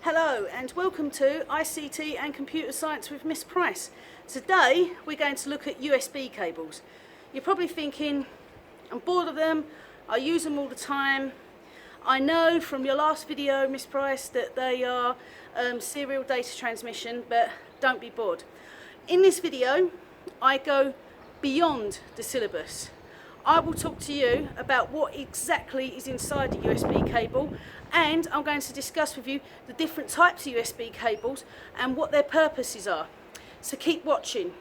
Hello and welcome to ICT and Computer Science with Miss Price. Today we're going to look at USB cables. You're probably thinking, I'm bored of them, I use them all the time. I know from your last video, Miss Price, that they are serial data transmission, but don't be bored. In this video I go beyond the syllabus. I will talk to you about what exactly is inside a USB cable, and I'm going to discuss with you the different types of USB cables and what their purposes are. So keep watching.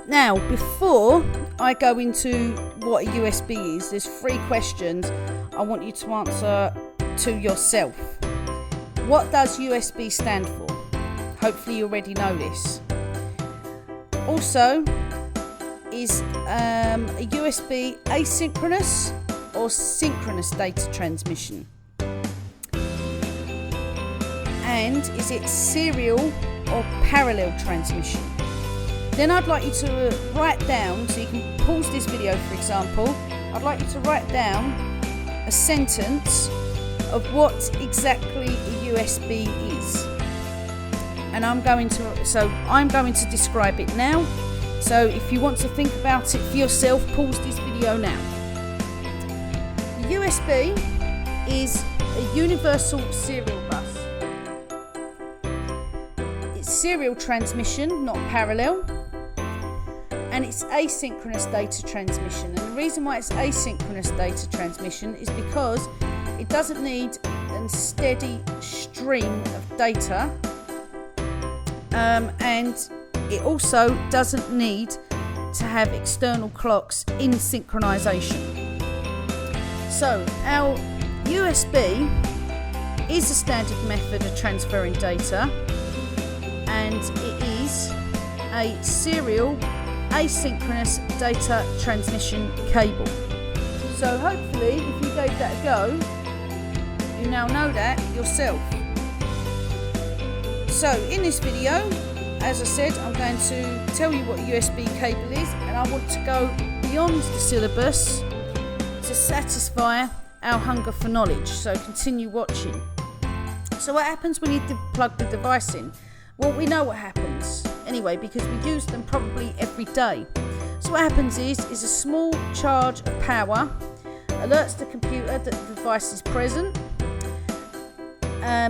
Now, before I go into what a USB is, there's 3 questions I want you to answer to yourself. What does USB stand for? Hopefully you already know this. Also, is a USB asynchronous or synchronous data transmission? And is it serial or parallel transmission? Then I'd like you to write down, so you can pause this video for example, I'd like you to write down a sentence of what exactly a USB is. And I'm going to describe it now. So if you want to think about it for yourself, pause this video now. The USB is a universal serial bus. It's serial transmission, not parallel. And it's asynchronous data transmission. And the reason why it's asynchronous data transmission is because it doesn't need a steady stream of data, and it also doesn't need to have external clocks in synchronization. So our USB is a standard method of transferring data, and it is a serial asynchronous data transmission cable. So hopefully if you gave that a go, you now know that yourself. So in this video, as I said, I'm going to tell you what a USB cable is, and I want to go beyond the syllabus to satisfy our hunger for knowledge. So continue watching. So what happens when you plug the device in? Well, we know what happens anyway, because we use them probably every day. So what happens is a small charge of power alerts the computer that the device is present.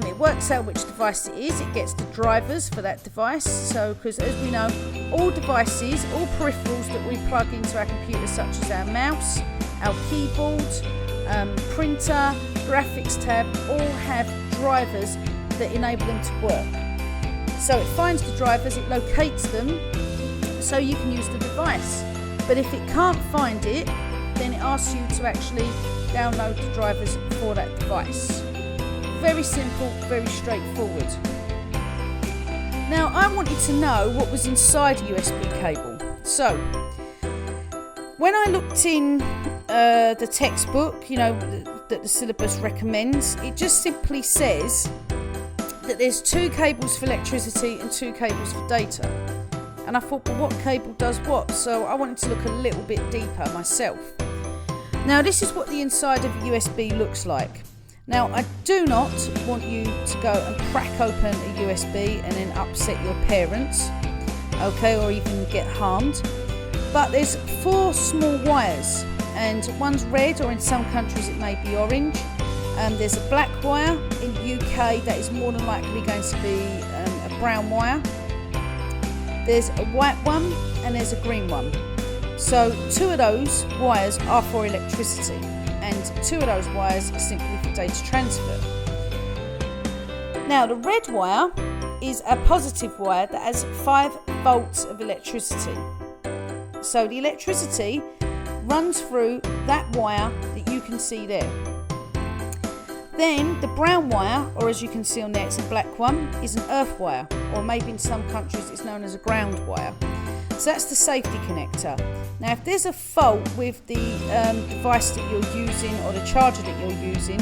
It works out which device it is. It gets the drivers for that device. So, because as we know, all devices, all peripherals that we plug into our computer, such as our mouse, our keyboard, printer, graphics tab, all have drivers that enable them to work. So it finds the drivers, it locates them, so you can use the device. But if it can't find it, then it asks you to actually download the drivers for that device. Very simple, very straightforward. Now I wanted to know what was inside a USB cable. So when I looked in the textbook, that the syllabus recommends, it just simply says that there's 2 cables for electricity and 2 cables for data. And I thought, well, what cable does what? So I wanted to look a little bit deeper myself. Now this is what the inside of a USB looks like. Now I do not want you to go and crack open a USB and then upset your parents, okay, or even get harmed. But there's 4 small wires, and one's red, or in some countries it may be orange. There's a black wire. In the UK that is more than likely going to be a brown wire. There's a white one and there's a green one. So 2 of those wires are for electricity, and 2 of those wires are simply for data transfer. Now the red wire is a positive wire that has 5 volts of electricity. So the electricity runs through that wire that you can see there. Then the brown wire, or as you can see on there it's a black one, is an earth wire, or maybe in some countries it's known as a ground wire. So that's the safety connector. Now if there's a fault with the device that you're using or the charger that you're using,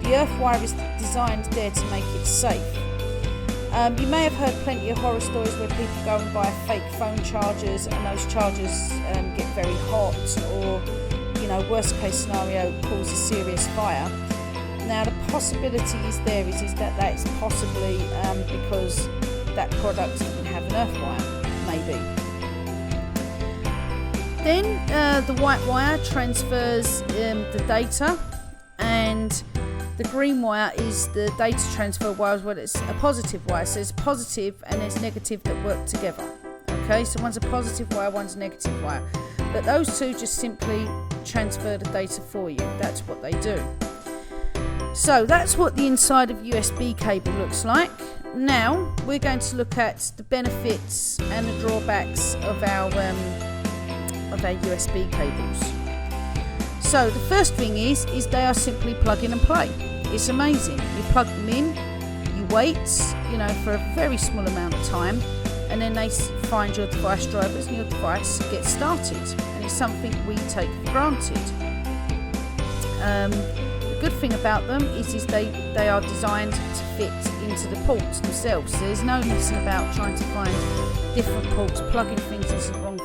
the earth wire is designed there to make it safe. You may have heard plenty of horror stories where people go and buy fake phone chargers, and those chargers get very hot, or, you know, worst case scenario, cause a serious fire. Now the possibility is that is possibly because that product didn't have an earth wire, maybe. Then the white wire transfers the data, and the green wire is the data transfer wire as well. It's a positive wire, so there's positive and there's negative that work together. Okay, so one's a positive wire, one's a negative wire, but those two just simply transfer the data for you. That's what they do. So that's what the inside of USB cable looks like. Now we're going to look at the benefits and the drawbacks of our USB cables. So the first thing is they are simply plug in and play. It's amazing. You plug them in, you wait, you know, for a very small amount of time, and then they find your device drivers and your device gets started. And it's something we take for granted. The good thing about them is they are designed to fit into the ports themselves. So there's no messing about trying to find different ports, plugging things into the wrong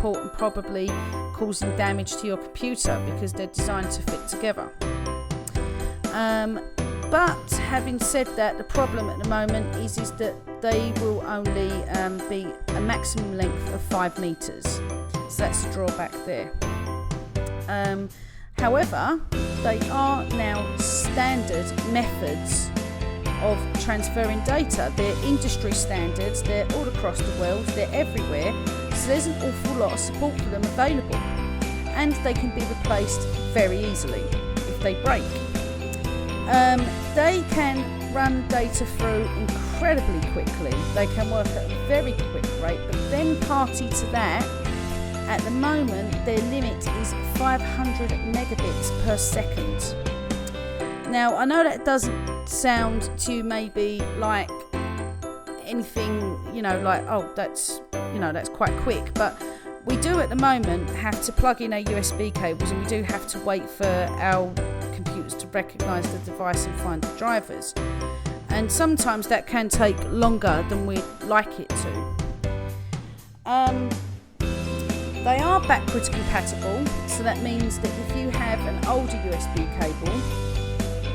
port and probably causing damage to your computer, because they're designed to fit together. But having said that, the problem at the moment is that they will only be a maximum length of 5 meters. So that's the drawback there. However, they are now standard methods of transferring data. They're industry standards, they're all across the world, they're everywhere, so there's an awful lot of support for them available, and they can be replaced very easily if they break. They can run data through incredibly quickly. They can work at a very quick rate, but then party to that, at the moment their limit is 500 megabits per second. Now I know that doesn't sound to you maybe like anything, you know, like, oh, that's quite quick, but we do at the moment have to plug in our USB cables, and we do have to wait for our computers to recognise the device and find the drivers, and sometimes that can take longer than we'd like it to. They are backwards compatible, so that means that if you have an older USB cable,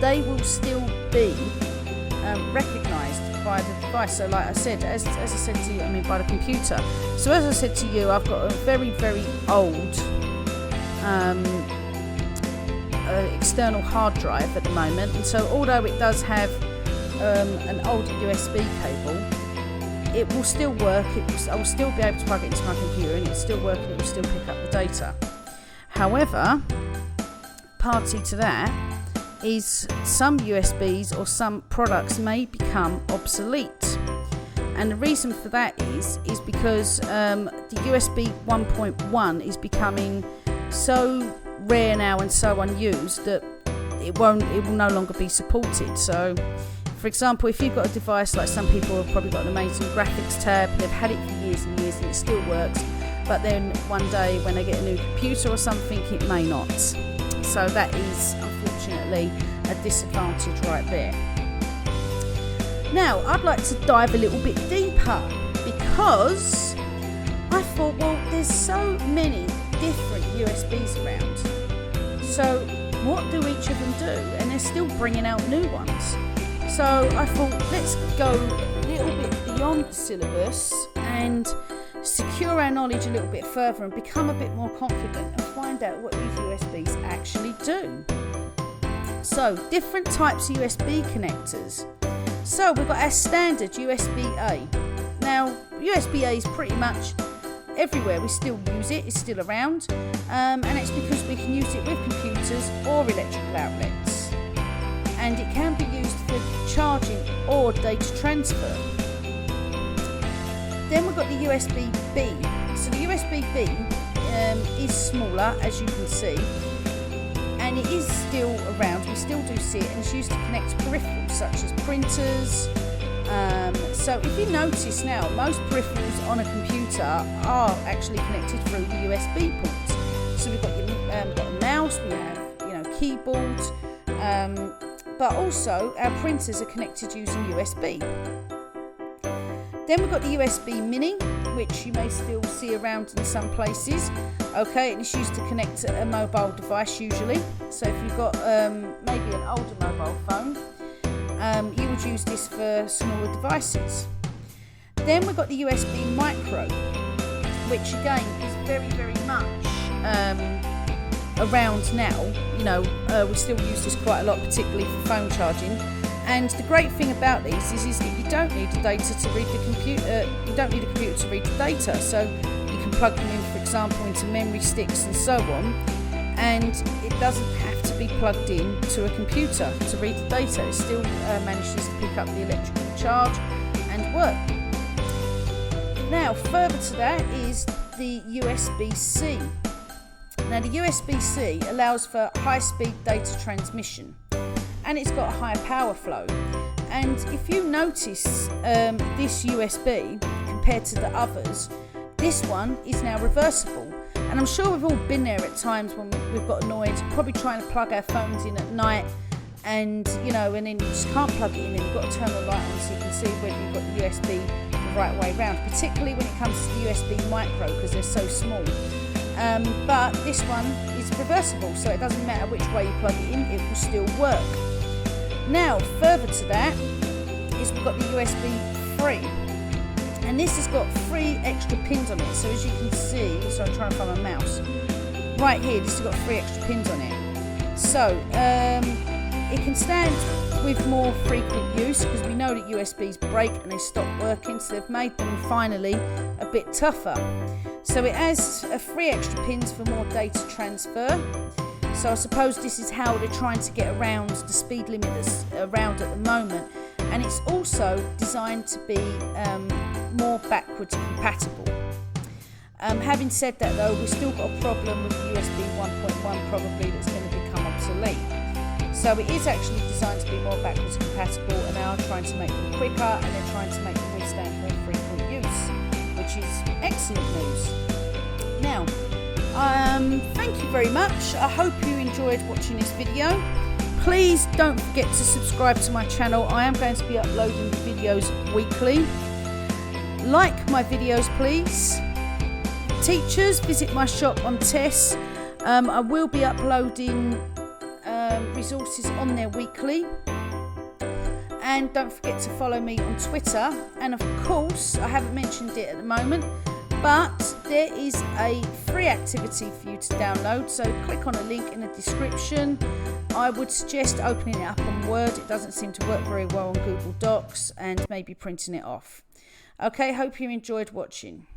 they will still be recognised by the device. So like I said, as I said to you, I mean by the computer. So as I said to you, I've got a very, very old external hard drive at the moment, and so although it does have an older USB cable, it will still work. I will still be able to plug it into my computer, and it's still working. It will still pick up the data. However, party to that is some USBs or some products may become obsolete, and the reason for that is because the USB 1.1 is becoming so rare now and so unused that it will no longer be supported. So for example, if you've got a device, like some people have probably got an amazing graphics tab, they've had it for years and years and it still works, but then one day when they get a new computer or something, it may not. So that is unfortunately a disadvantage right there. Now I'd like to dive a little bit deeper, because I thought, well, there's so many different USBs around, so what do each of them do? And they're still bringing out new ones. So I thought, let's go a little bit beyond the syllabus and secure our knowledge a little bit further and become a bit more confident and find out what these USBs actually do. So different types of USB connectors. So we've got our standard USB-A. Now USB-A is pretty much everywhere. We still use it, it's still around, and it's because we can use it with computers or electrical outlets, and it can be used for charging or data transfer. Then we've got the USB-B. So the USB-B is smaller, as you can see, and it is still around. We still do see it, and it's used to connect peripherals such as printers. So if you notice now, most peripherals on a computer are actually connected through the USB ports. So we've got a mouse, we have keyboards, but also our printers are connected using USB. Then we've got the USB Mini, which you may still see around in some places. Okay, and it's used to connect to a mobile device usually. So if you've got maybe an older mobile phone, you would use this for smaller devices. Then we've got the USB Micro, which again is very, very much around now. You know, we still use this quite a lot, particularly for phone charging. And the great thing about these is that you don't need the data to read the computer. You don't need a computer to read the data. So you can plug them in, for example, into memory sticks and so on. And it doesn't have to be plugged in to a computer to read the data. It still manages to pick up the electrical charge and work. Now, further to that is the USB-C. Now, the USB-C allows for high-speed data transmission, and it's got a higher power flow. And if you notice this USB compared to the others, this one is now reversible. And I'm sure we've all been there at times when we've got annoyed, probably trying to plug our phones in at night, and you know, and then you just can't plug it in, and you've got to turn the light on so you can see whether you've got the USB the right way round, particularly when it comes to the USB Micro, because they're so small. But this one is reversible, so it doesn't matter which way you plug it in, it will still work. Now, further to that is we've got the USB 3, and this has got 3 extra pins on it. So as you can see, so I'm trying to find my mouse, right here, this has got 3 extra pins on it. So it can stand with more frequent use, because we know that USBs break and they stop working, so they've made them finally a bit tougher. So it has 3 extra pins for more data transfer. So I suppose this is how they're trying to get around the speed limit that's around at the moment. And it's also designed to be more backwards compatible. Having said that though, we've still got a problem with USB 1.1 probably that's going to become obsolete. So it is actually designed to be more backwards compatible, and they are trying to make them quicker, and they're trying to make them withstand more frequent use, which is excellent news. Now, thank you very much. I hope you enjoyed watching this video. Please don't forget to subscribe to my channel. I am going to be uploading videos weekly. Like my videos, please. Teachers, visit my shop on Tess. I will be uploading resources on there weekly. And don't forget to follow me on Twitter. And of course, I haven't mentioned it at the moment, but there is a free activity for you to download. So click on a link in the description. I would suggest opening it up on Word. It doesn't seem to work very well on Google Docs, and maybe printing it off. Okay, hope you enjoyed watching.